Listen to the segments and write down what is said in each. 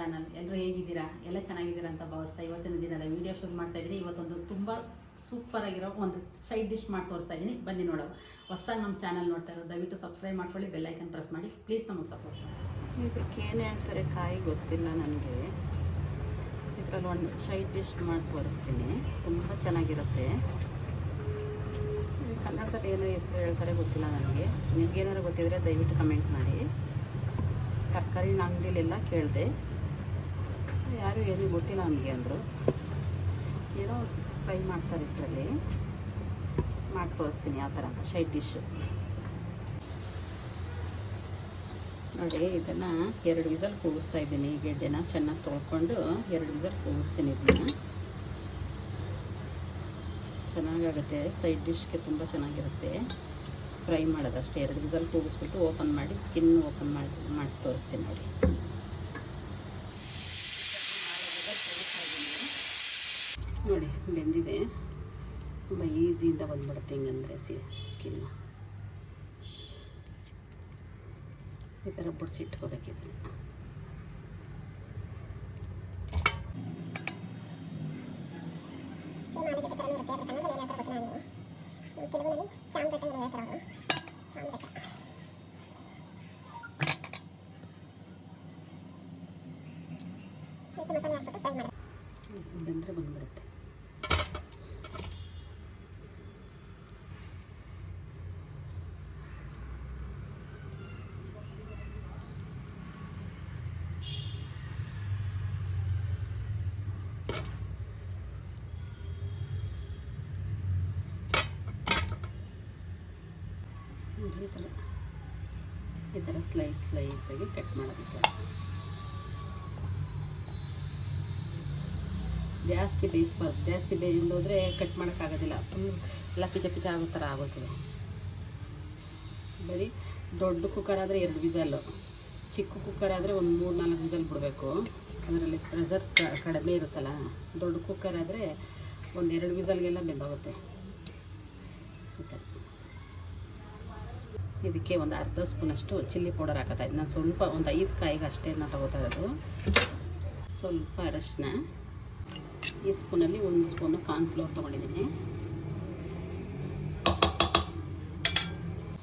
Channel. ಎಲ್ಲರೂ ಹೇಗಿದ್ದೀರಾ? ಎಲ್ಲ ಚೆನ್ನಾಗಿದ್ದೀರಾ ಅಂತ ಭಾವಿಸ್ತಾ ಇವತ್ತಿನ ದಿನದ ವೀಡಿಯೋ ಶುರು ಮಾಡ್ತಾ ಇದ್ದೀನಿ. ಇವತ್ತೊಂದು ತುಂಬ ಸೂಪರ್ ಆಗಿರೋ ಒಂದು ಸೈಡ್ ಡಿಶ್ ಮಾಡಿ ತೋರಿಸ್ತಾ ಇದ್ದೀನಿ. ಬನ್ನಿ ನೋಡೋಣ. ಹೊಸದಾಗಿ ನಮ್ಮ ಚಾನಲ್ ನೋಡ್ತಾ ಇರೋದು ದಯವಿಟ್ಟು ಸಬ್ಸ್ಕ್ರೈಬ್ ಮಾಡ್ಕೊಳ್ಳಿ, ಬೆಲ್ ಐಕನ್ ಪ್ರೆಸ್ ಮಾಡಿ, ಪ್ಲೀಸ್ ನಮಗೆ ಸಪೋರ್ಟ್ ಮಾಡಿ. ಇದಕ್ಕೆ ಏನು ಹೇಳ್ತಾರೆ ಕಾಯಿ ಗೊತ್ತಿಲ್ಲ ನನಗೆ. ಇದರಲ್ಲಿ ಒಂದು ಸೈಡ್ ಡಿಶ್ ಮಾಡಿ ತೋರಿಸ್ತೀನಿ. ತುಂಬ ಚೆನ್ನಾಗಿರುತ್ತೆ. ಕನ್ನಡದಲ್ಲಿ ಏನೋ ಹೆಸರು ಹೇಳ್ತಾರೆ ಗೊತ್ತಿಲ್ಲ ನನಗೆ. ನಿಮಗೇನಾದ್ರು ಗೊತ್ತಿದ್ರೆ ದಯವಿಟ್ಟು ಕಮೆಂಟ್ ಮಾಡಿ. ತರಕಾರಿ ಅಂಗಡಿಲೆಲ್ಲ ಕೇಳಿದೆ, ಯಾರು ಏನೂ ಗೊತ್ತಿಲ್ಲ ನನಗೆ ಅಂದರು. ಏನೋ ಫ್ರೈ ಮಾಡ್ತಾರೆ ಇದರಲ್ಲಿ. ಮಾಡಿ ತೋರಿಸ್ತೀನಿ ಯಾವ ಥರ ಅಂತ ಸೈಡ್ ಡಿಶ್ಶು. ನೋಡಿ, ಇದನ್ನು 2 ವಿಸಲ್ ಕೂಗಿಸ್ತಾ ಇದ್ದೀನಿ. ಗೆಡ್ಡೆನ ಚೆನ್ನಾಗಿ ತೊಳ್ಕೊಂಡು 2 ವಿಸಲ್ ಕೂಗಿಸ್ತೀನಿ. ಇದನ್ನು ಚೆನ್ನಾಗಾಗುತ್ತೆ. ಸೈಡ್ ಡಿಶ್ಗೆ ತುಂಬ ಚೆನ್ನಾಗಿರುತ್ತೆ. ಫ್ರೈ ಮಾಡೋದಷ್ಟೇ. 2 ವಿಸಲ್ ಕೂಗಿಸ್ಬಿಟ್ಟು ಓಪನ್ ಮಾಡಿ ಸ್ಕಿನ್ ಓಪನ್ ಮಾಡಿ ತೋರಿಸ್ತೀನಿ ನೋಡಿ. ನೋಡಿ ಬೆಂದಿದೆ. ತುಂಬ ಈಸಿಯಿಂದ ಬಂದ್ಬಿಡುತ್ತೆ ಹಿಂಗಂದರೆ ಸ್ಕಿನ್ನು. ಈ ಥರ ಬಿಡಿಸಿಟ್ಕೋಬೇಕಿದೆ. ಬಂದರೆ ಬಂದ್ಬಿಡುತ್ತೆ. ಈ ಥರ ಸ್ಲೈಸಾಗಿ ಕಟ್ ಮಾಡೋದಕ್ಕೆ. ಜಾಸ್ತಿ ಬೇಯಿಸ್ಬಾರ್ದು. ಜಾಸ್ತಿ ಬೇಯೋದ್ರೆ ಕಟ್ ಮಾಡೋಕ್ಕಾಗೋದಿಲ್ಲ. ಎಲ್ಲ ಪಿಚ ಪಿಚ ಆಗೋ ಥರ ಆಗೋತ್ತದೆ. ಬರೀ ದೊಡ್ಡ ಕುಕ್ಕರ್ ಆದರೆ 2 ವಿಸಲ್ಲು, ಚಿಕ್ಕ ಕುಕ್ಕರ್ ಆದರೆ ಒಂದು 3-4 ವಿಸಲ್ ಬಿಡಬೇಕು. ಅದರಲ್ಲಿ ಪ್ರೆಷರ್ ಕಡಿಮೆ ಇರುತ್ತಲ್ಲ. ದೊಡ್ಡ ಕುಕ್ಕರ್ ಆದರೆ ಒಂದು 2 ವಿಸಲ್ಗೆಲ್ಲ ಬೆಂದೋಗುತ್ತೆ. ಇದಕ್ಕೆ ಒಂದು ಅರ್ಧ ಸ್ಪೂನಷ್ಟು ಚಿಲ್ಲಿ ಪೌಡರ್ ಹಾಕೋತಾ ಇದ್ದೀನಿ. ನಾನು ಸ್ವಲ್ಪ ಒಂದು 5 ಕಾಯಿಗೆ ಅಷ್ಟೇ ನಾನು ತೊಗೋತಾ ಇರೋದು. ಸ್ವಲ್ಪ ಅರಶಿನ, ಈ ಸ್ಪೂನಲ್ಲಿ 1 ಸ್ಪೂನು ಕಾರ್ನ್ಫ್ಲೋರ್ ತೊಗೊಂಡಿದ್ದೀನಿ.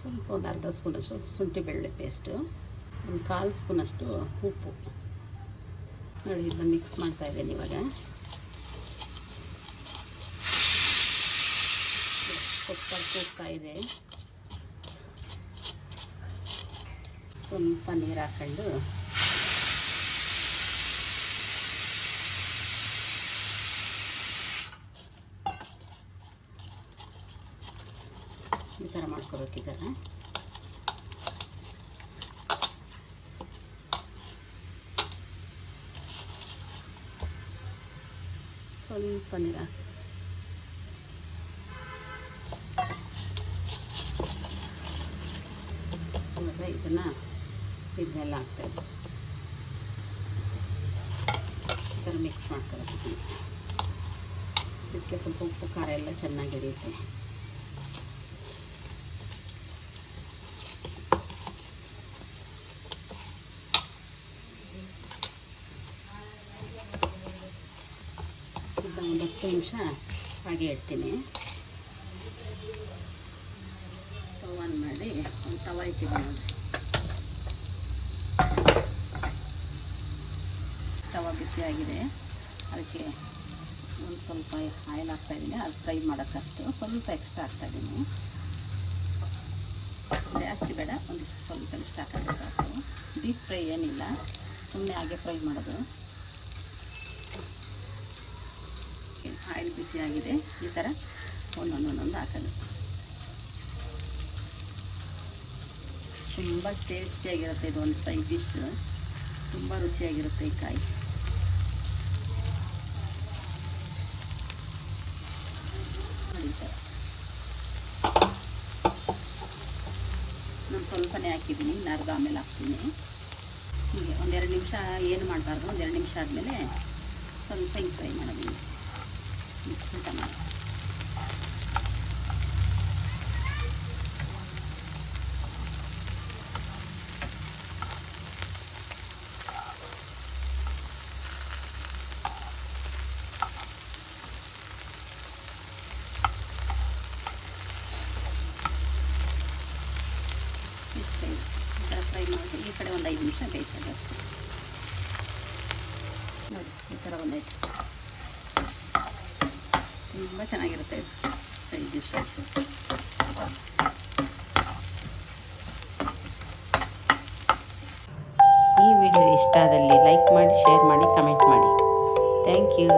ಸ್ವಲ್ಪ ಒಂದು ಅರ್ಧ ಸ್ಪೂನಷ್ಟು ಶುಂಠಿ ಬೆಳ್ಳುಳ್ಳಿ ಪೇಸ್ಟು, ಒಂದು 1/4 ಸ್ಪೂನಷ್ಟು ಉಪ್ಪು. ನೋಡಿ, ಇದನ್ನ ಮಿಕ್ಸ್ ಮಾಡ್ತಾಯಿದ್ದೀನಿ ಇವಾಗ. ಕೂಗ್ತಾ ಇದೆ. ಸ್ವಲ್ಪ ನೀರು ಹಾಕ್ಕೊಂಡು ಈ ಥರ ಮಾಡ್ಕೋಬೇಕಿದ್ದಾರೆ. ಸ್ವಲ್ಪ ನೀರು ಇದನ್ನೆಲ್ಲ ಹಾಕ್ತಾಯಿದ್ದೆ. ಈ ಥರ ಮಿಕ್ಸ್ ಮಾಡ್ಕೊಳ್ತೀನಿ. ಇದಕ್ಕೆ ಸ್ವಲ್ಪ ಉಪ್ಪು ಖಾರ ಎಲ್ಲ ಚೆನ್ನಾಗಿ ಹಿಡಿಯುತ್ತೆ. ಒಂದು 10 ನಿಮಿಷ ಹಾಗೆ ಇಡ್ತೀನಿ. ಸ್ಟವ್ ಆನ್ ಮಾಡಿ ಒಂದು ತವಾ ಇಟ್ಟಿದ್ದೀನಿ. ತವಾ ಬಿಸಿಯಾಗಿದೆ. ಅದಕ್ಕೆ ಒಂದು ಸ್ವಲ್ಪ ಆಯಿಲ್ ಹಾಕ್ತಾಯಿದ್ದೀನಿ. ಅದು ಫ್ರೈ ಮಾಡೋಕ್ಕಷ್ಟು ಸ್ವಲ್ಪ ಎಕ್ಸ್ಟ್ರಾ ಹಾಕ್ತಾಯಿದ್ದೀನಿ. ಜಾಸ್ತಿ ಬೇಡ, ಒಂದಿಷ್ಟು ಸ್ವಲ್ಪ ಇಷ್ಟ ಹಾಕಿದ್ರೆ ಸಾಕು. ಡೀಪ್ ಫ್ರೈ ಏನಿಲ್ಲ, ಸುಮ್ಮನೆ ಹಾಗೆ ಫ್ರೈ ಮಾಡೋದು. ಆಯಿಲ್ ಬಿಸಿಯಾಗಿದೆ. ಈ ಥರ ಒಂದೊಂದು ಹಾಕೋದು. ತುಂಬ ಟೇಸ್ಟಿಯಾಗಿರುತ್ತೆ. ಇದು ಒಂದು ಸೈಡ್ ಡಿಶ್. ತುಂಬ ರುಚಿಯಾಗಿರುತ್ತೆ ಈ ಕಾಯಿ. ನಾನು ಸ್ವಲ್ಪನೇ ಹಾಕಿದ್ದೀನಿ, ಅರ್ಧ ಆಮೇಲೆ ಹಾಕ್ತೀನಿ. ಹೀಗೆ ಒಂದು 2 ನಿಮಿಷ ಏನು ಮಾಡಬಾರ್ದು. ಒಂದು 2 ನಿಮಿಷ ಆದಮೇಲೆ ಸ್ವಲ್ಪ ಹಿಂಗೆ ಫ್ರೈ ಮಾಡೋದು. ಊಟ ಮಾಡಿ ಮಾಡಿ ಈ ಕಡೆ ಒಂದು 5 ನಿಮಿಷ ಬೇಯಿಸೋದು ಅಷ್ಟೇ. ನೋಡಿ ಈ ಥರ ಬಂದೈತೆ. ತುಂಬ ಚೆನ್ನಾಗಿರುತ್ತೆ ಇದು ಸೈಡ್ ಡಿಶ್. ಈ ವಿಡಿಯೋ ಇಷ್ಟ ಆದಲ್ಲಿ ಲೈಕ್ ಮಾಡಿ, ಶೇರ್ ಮಾಡಿ, ಕಮೆಂಟ್ ಮಾಡಿ. Thank you.